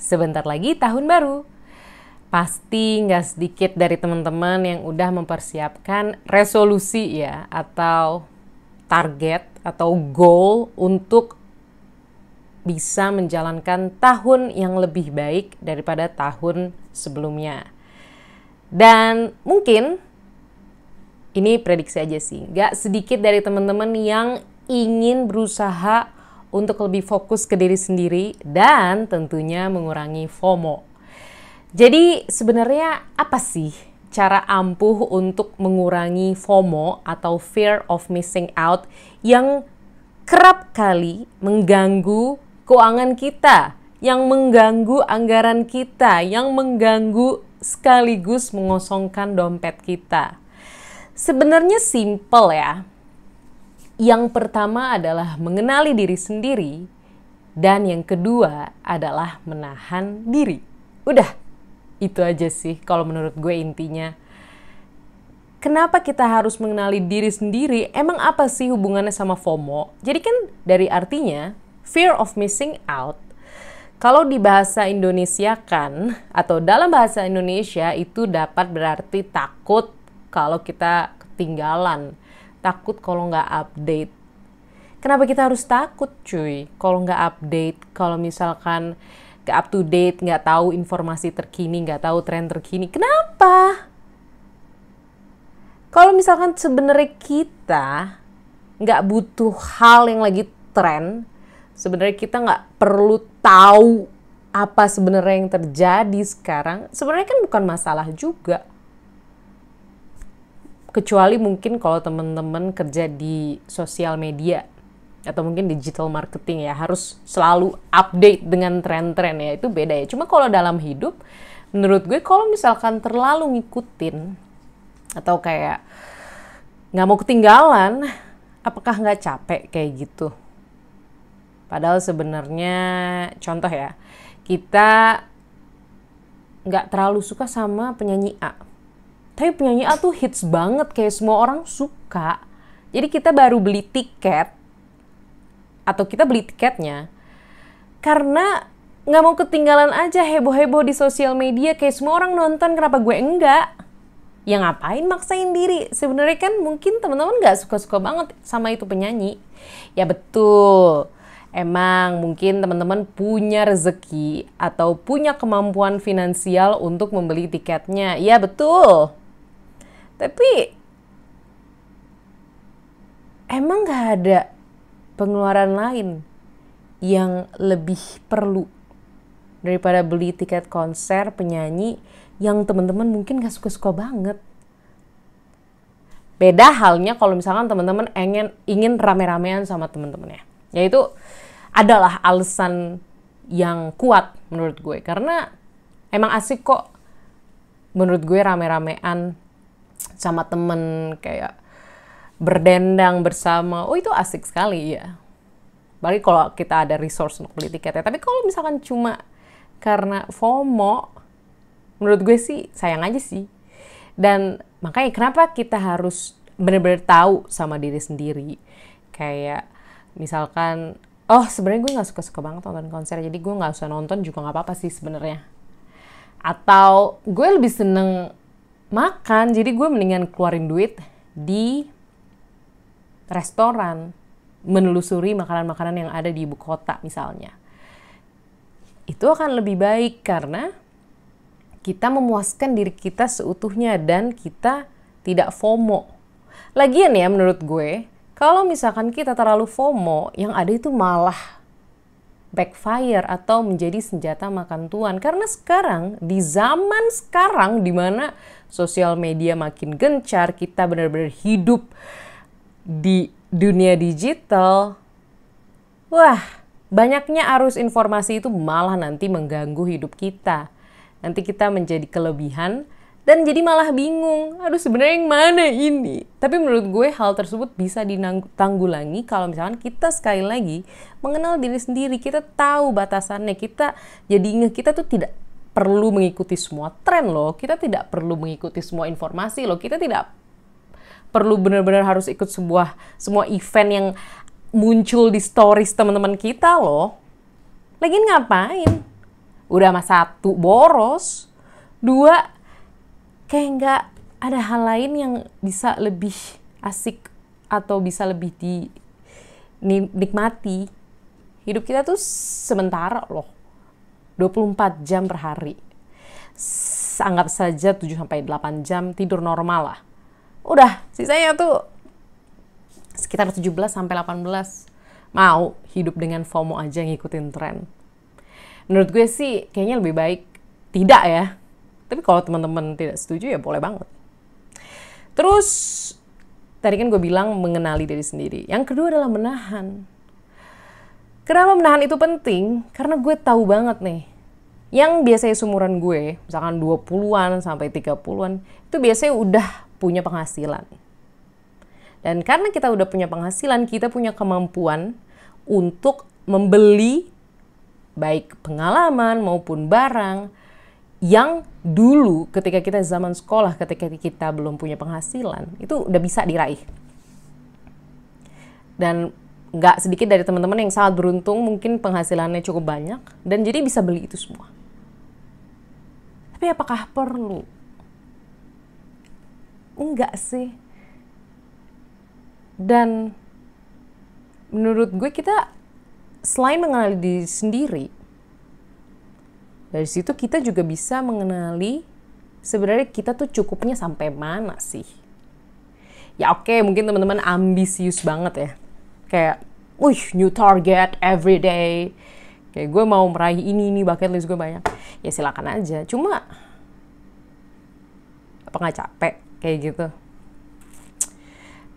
Sebentar lagi tahun baru. Pasti nggak sedikit dari teman-teman yang udah mempersiapkan resolusi ya, atau target atau goal untuk bisa menjalankan tahun yang lebih baik daripada tahun sebelumnya. Dan mungkin, ini prediksi aja sih, nggak sedikit dari teman-teman yang ingin berusaha untuk lebih fokus ke diri sendiri dan tentunya mengurangi FOMO. Jadi sebenarnya apa sih cara ampuh untuk mengurangi FOMO atau fear of missing out yang kerap kali mengganggu keuangan kita, yang mengganggu anggaran kita, yang mengganggu sekaligus mengosongkan dompet kita? Sebenarnya simple ya. Yang pertama adalah mengenali diri sendiri, dan yang kedua adalah menahan diri. Udah, itu aja sih kalau menurut gue intinya. Kenapa kita harus mengenali diri sendiri? Emang apa sih hubungannya sama FOMO? Jadi kan dari artinya, fear of missing out, kalau di bahasa Indonesia kan, atau dalam bahasa Indonesia itu dapat berarti takut kalau kita ketinggalan. Takut kalau nggak update. Kenapa kita harus takut cuy kalau nggak update? Kalau misalkan nggak up to date, nggak tahu informasi terkini, nggak tahu tren terkini. Kenapa? Kalau misalkan sebenarnya kita nggak butuh hal yang lagi tren, sebenarnya kita nggak perlu tahu apa sebenarnya yang terjadi sekarang, sebenarnya kan bukan masalah juga. Kecuali mungkin kalau teman-teman kerja di sosial media atau mungkin digital marketing ya, harus selalu update dengan tren-tren ya, itu beda ya. Cuma kalau dalam hidup, menurut gue kalau misalkan terlalu ngikutin atau kayak nggak mau ketinggalan, apakah nggak capek kayak gitu? Padahal sebenarnya, contoh ya, kita nggak terlalu suka sama penyanyi A. Tapi penyanyi A tuh hits banget, kayak semua orang suka. Jadi kita baru beli tiket, atau kita beli tiketnya, karena nggak mau ketinggalan aja heboh-heboh di sosial media, kayak semua orang nonton, kenapa gue enggak? Ya ngapain maksain diri? Sebenarnya kan mungkin teman-teman nggak suka-suka banget sama itu penyanyi. Ya betul. Emang mungkin teman-teman punya rezeki atau punya kemampuan finansial untuk membeli tiketnya. Ya betul. Tapi emang gak ada pengeluaran lain yang lebih perlu daripada beli tiket konser penyanyi yang teman-teman mungkin gak suka-suka banget. Beda halnya kalau misalkan teman-teman ingin rame-ramean sama teman-temannya. Yaitu adalah alasan yang kuat menurut gue. Karena emang asik kok menurut gue rame-ramean sama temen, kayak berdendang bersama. Oh itu asik sekali ya. Balik kalau kita ada resource untuk beli tiketnya. Tapi kalau misalkan cuma karena FOMO, menurut gue sih sayang aja sih. Dan makanya kenapa kita harus benar-benar tahu sama diri sendiri. Kayak misalkan, oh sebenarnya gue nggak suka-suka banget nonton konser, jadi gue nggak usah nonton juga nggak apa-apa sih sebenarnya. Atau gue lebih seneng makan, jadi gue mendingan keluarin duit di restoran, menelusuri makanan-makanan yang ada di ibu kota misalnya. Itu akan lebih baik karena kita memuaskan diri kita seutuhnya dan kita tidak FOMO. Lagian ya menurut gue, kalau misalkan kita terlalu FOMO, yang ada itu malah backfire atau menjadi senjata makan tuan. Karena sekarang, di zaman sekarang di mana sosial media makin gencar, kita benar-benar hidup di dunia digital. Wah, banyaknya arus informasi itu malah nanti mengganggu hidup kita. Nanti kita menjadi kelebihan dan jadi malah bingung. Aduh sebenarnya yang mana ini? Tapi menurut gue hal tersebut bisa ditanggulangi kalau misalkan kita sekali lagi mengenal diri sendiri. Kita tahu batasannya. Kita jadi ingat kita tuh tidak perlu mengikuti semua tren loh. Kita tidak perlu mengikuti semua informasi loh. Kita tidak perlu benar-benar harus ikut semua event yang muncul di stories teman-teman kita loh. Lagian ngapain? Udah mah satu, boros. Dua, kayak nggak ada hal lain yang bisa lebih asik atau bisa lebih dinikmati. Hidup kita tuh sementara loh. 24 jam per hari. Anggap saja 7-8 jam tidur normal lah. Udah, sisanya tuh sekitar 17-18. Mau hidup dengan FOMO aja ngikutin tren. Menurut gue sih kayaknya lebih baik tidak ya. Tapi kalau teman-teman tidak setuju ya boleh banget. Terus tadi kan gue bilang mengenali diri sendiri. Yang kedua adalah menahan. Kenapa menahan itu penting? Karena gue tahu banget nih. Yang biasanya seumuran gue, misalkan 20-an sampai 30-an, itu biasanya udah punya penghasilan. Dan karena kita udah punya penghasilan, kita punya kemampuan untuk membeli baik pengalaman maupun barang yang dulu ketika kita zaman sekolah, ketika kita belum punya penghasilan, itu udah bisa diraih. Dan nggak sedikit dari teman-teman yang sangat beruntung, mungkin penghasilannya cukup banyak, dan jadi bisa beli itu semua. Tapi apakah perlu? Enggak sih. Dan menurut gue kita selain mengenali diri sendiri, dari situ kita juga bisa mengenali sebenarnya kita tuh cukupnya sampai mana sih. Ya oke, mungkin teman-teman ambisius banget ya. Kayak, new target every day. Kayak gue mau meraih ini bucket list gue banyak. Ya silakan aja. Cuma apa nggak capek kayak gitu?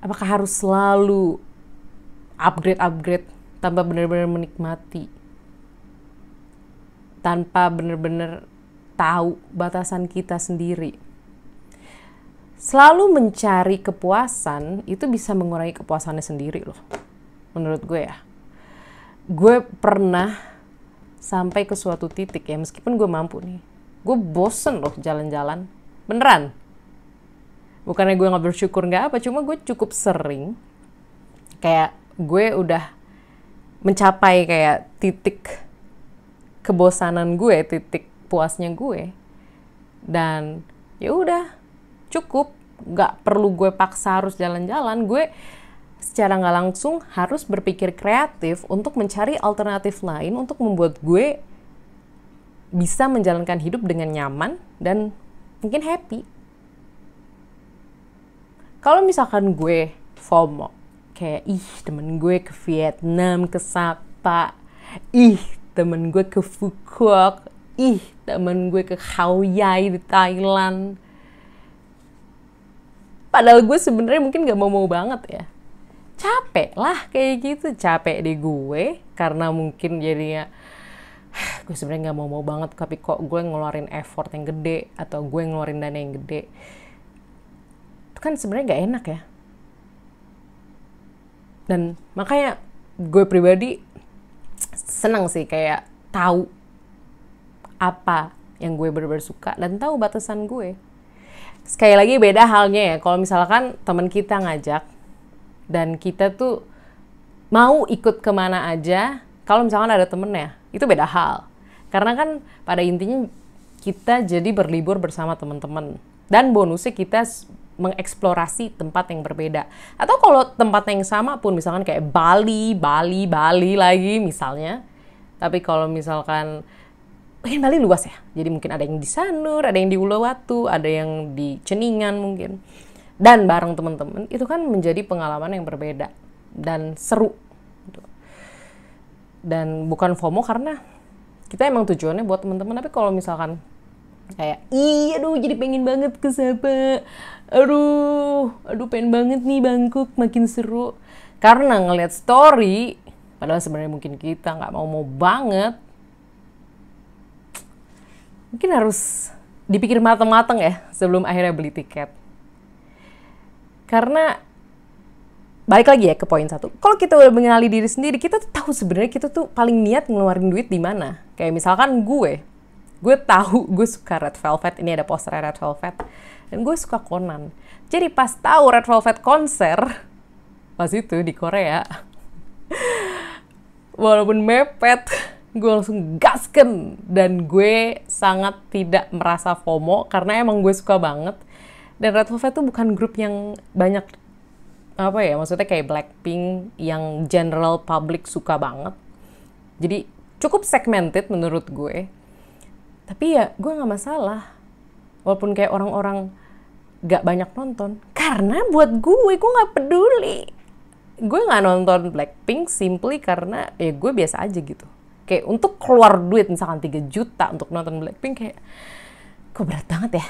Apakah harus selalu upgrade tanpa benar-benar menikmati? Tanpa benar-benar tahu batasan kita sendiri. Selalu mencari kepuasan itu bisa mengurangi kepuasannya sendiri loh. Menurut gue ya. Gue pernah sampai ke suatu titik ya, meskipun gue mampu nih. Gue bosen loh jalan-jalan. Beneran. Bukannya gue gak bersyukur gak apa, cuma gue cukup sering. Kayak gue udah mencapai kayak titik kebosanan gue, titik puasnya gue. Dan ya udah cukup. Gak perlu gue paksa harus jalan-jalan. Gue secara nggak langsung harus berpikir kreatif untuk mencari alternatif lain untuk membuat gue bisa menjalankan hidup dengan nyaman dan mungkin happy. Kalau misalkan gue FOMO, kayak temen gue ke Vietnam, ke Sapa, temen gue ke Phuket, temen gue ke Khao Yai di Thailand. Padahal gue sebenarnya mungkin nggak mau banget ya. Capek lah kayak gitu, capek deh gue karena mungkin jadinya gue sebenarnya nggak mau banget, tapi kok gue ngeluarin effort yang gede atau gue ngeluarin dana yang gede, itu kan sebenarnya nggak enak ya. Dan makanya gue pribadi senang sih kayak tahu apa yang gue benar-benar suka dan tahu batasan gue. Sekali lagi beda halnya ya kalau misalkan teman kita ngajak dan kita tuh mau ikut kemana aja, kalau misalkan ada temennya, itu beda hal. Karena kan pada intinya kita jadi berlibur bersama teman-teman. Dan bonusnya kita mengeksplorasi tempat yang berbeda. Atau kalau tempat yang sama pun, misalkan kayak Bali lagi misalnya. Tapi kalau misalkan, Bali luas ya. Jadi mungkin ada yang di Sanur, ada yang di Uluwatu, ada yang di Ceningan mungkin. Dan bareng teman-teman itu kan menjadi pengalaman yang berbeda dan seru. Dan bukan FOMO karena kita emang tujuannya buat teman-teman. Tapi kalau misalkan kayak aduh jadi pengen banget ke Sapa, aduh pengen banget nih Bangkok, makin seru karena ngelihat story, padahal sebenarnya mungkin kita nggak mau banget. Mungkin harus dipikir matang-matang ya sebelum akhirnya beli tiket. Karena balik lagi ya ke poin 1. Kalau kita udah mengenali diri sendiri, kita tuh tahu sebenarnya kita tuh paling niat ngeluarin duit di mana. Kayak misalkan gue tahu gue suka Red Velvet, ini ada poster Red Velvet, dan gue suka Conan. Jadi pas tahu Red Velvet konser pas itu di Korea, walaupun mepet, gue langsung gasken. Dan gue sangat tidak merasa FOMO karena emang gue suka banget. Dan Red Velvet tuh bukan grup yang banyak, apa ya, maksudnya kayak Blackpink yang general public suka banget. Jadi cukup segmented menurut gue. Tapi ya gue gak masalah. Walaupun kayak orang-orang gak banyak nonton. Karena buat gue gak peduli. Gue gak nonton Blackpink simply karena ya gue biasa aja gitu. Kayak untuk keluar duit misalkan 3 juta untuk nonton Blackpink kayak kok berat banget ya.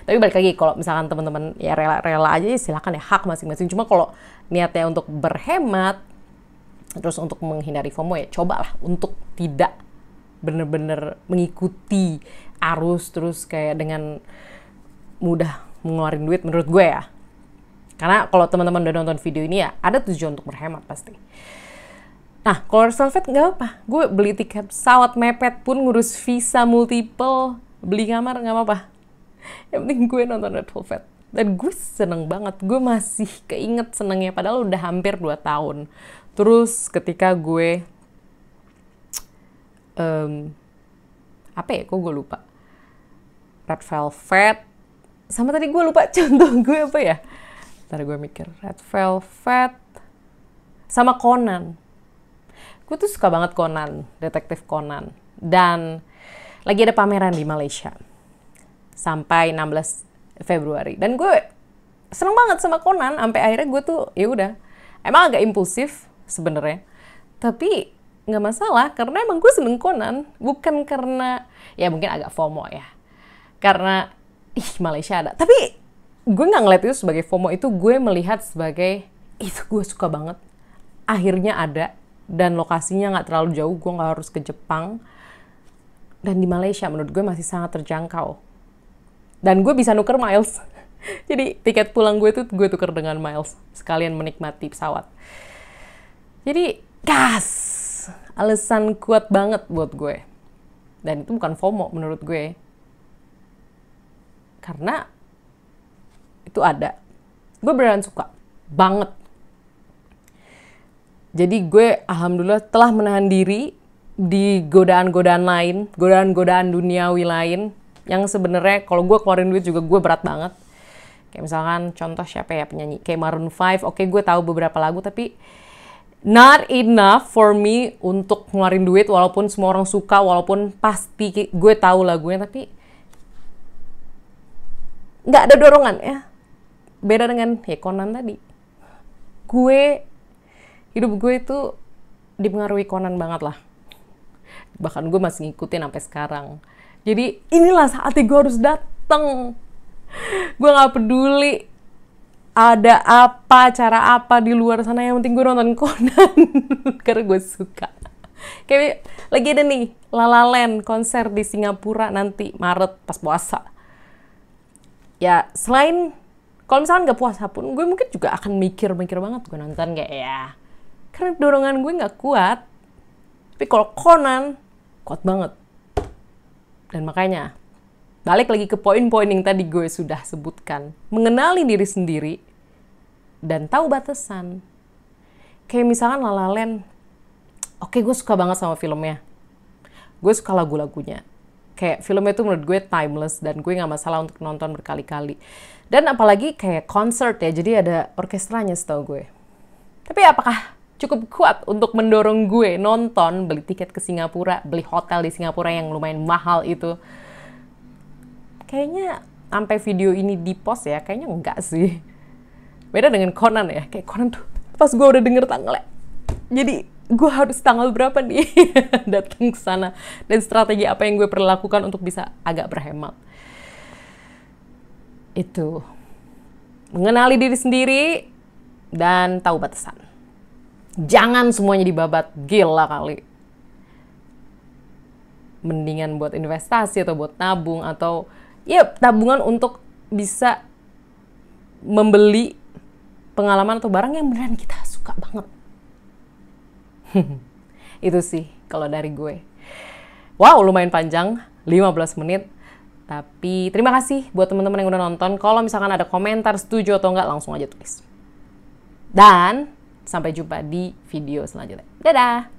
Tapi balik lagi kalau misalkan teman-teman ya rela-rela aja ya silakan ya, hak masing-masing. Cuma kalau niatnya untuk berhemat terus untuk menghindari FOMO ya cobalah untuk tidak bener-bener mengikuti arus terus kayak dengan mudah mengeluarin duit menurut gue ya. Karena kalau teman-teman udah nonton video ini ya ada tujuan untuk berhemat pasti. Nah, kalau Red Velvet nggak apa. Gue beli tiket pesawat mepet pun, ngurus visa multiple, beli kamar nggak apa-apa. Yang penting gue nonton Red Velvet. Dan gue seneng banget. Gue masih keinget senengnya, padahal udah hampir 2 tahun. Terus ketika gue... apa ya, kok gue lupa. Red Velvet. Sama tadi gue lupa contoh gue apa ya. Ntar gue mikir. Red Velvet. Sama Conan. Gue tuh suka banget Conan, detektif Conan. Dan lagi ada pameran di Malaysia. Sampai 16 Februari. Dan gue seneng banget sama Conan. Sampai akhirnya gue tuh, ya udah. Emang agak impulsif sebenarnya. Tapi nggak masalah, karena emang gue seneng Conan. Bukan karena, ya mungkin agak FOMO ya. Karena, Malaysia ada. Tapi gue nggak ngeliat itu sebagai FOMO. Itu gue melihat sebagai, itu gue suka banget. Akhirnya ada. Dan lokasinya nggak terlalu jauh, gue nggak harus ke Jepang. Dan di Malaysia menurut gue masih sangat terjangkau. Dan gue bisa nuker miles. Jadi tiket pulang gue tuh gue tuker dengan miles. Sekalian menikmati pesawat. Jadi gas! Alasan kuat banget buat gue. Dan itu bukan FOMO menurut gue. Karena itu ada. Gue beneran suka. Banget. Jadi gue alhamdulillah telah menahan diri di godaan-godaan lain, godaan-godaan duniawi lain, yang sebenarnya kalau gue keluarin duit juga gue berat banget. Kayak misalkan contoh siapa ya penyanyi, kayak Maroon 5, oke gue tahu beberapa lagu, tapi not enough for me untuk ngeluarin duit, walaupun semua orang suka, walaupun pasti gue tahu lagunya, tapi nggak ada dorongan ya. Beda dengan ya Conan tadi. Hidup gue itu dipengaruhi Conan banget lah. Bahkan gue masih ngikutin sampai sekarang. Jadi inilah saatnya gue harus datang. Gue gak peduli ada apa, cara apa di luar sana. Yang penting gue nonton Conan. Karena gue suka. Kayak lagi ada nih, La La Land konser di Singapura nanti Maret pas puasa. Ya selain, kalau misalkan gak puasa pun, gue mungkin juga akan mikir banget gue nonton kayak ya. Karena dorongan gue gak kuat. Tapi kalau Conan, kuat banget. Dan makanya, balik lagi ke poin-poin yang tadi gue sudah sebutkan. Mengenali diri sendiri, dan tahu batasan. Kayak misalkan La La Land, oke gue suka banget sama filmnya. Gue suka lagu-lagunya. Kayak filmnya itu menurut gue timeless, dan gue gak masalah untuk nonton berkali-kali. Dan apalagi kayak concert ya, jadi ada orkestranya setahu gue. Tapi apakah cukup kuat untuk mendorong gue nonton, beli tiket ke Singapura, beli hotel di Singapura yang lumayan mahal itu? Kayaknya sampai video ini di post ya, kayaknya enggak sih. Beda dengan Conan ya, kayak Conan tuh pas gue udah denger tanggalnya. Jadi gue harus tanggal berapa nih datang ke sana, dan strategi apa yang gue perlu lakukan untuk bisa agak berhemat. Itu mengenali diri sendiri dan tahu batasan. Jangan semuanya dibabat, gila kali. Mendingan buat investasi atau buat nabung, atau ya tabungan untuk bisa membeli pengalaman atau barang yang beneran kita suka banget. Itu sih kalau dari gue. Wow, lumayan panjang, 15 menit. Tapi terima kasih buat teman-teman yang udah nonton. Kalau misalkan ada komentar setuju atau enggak, langsung aja tulis. Dan sampai jumpa di video selanjutnya. Dadah!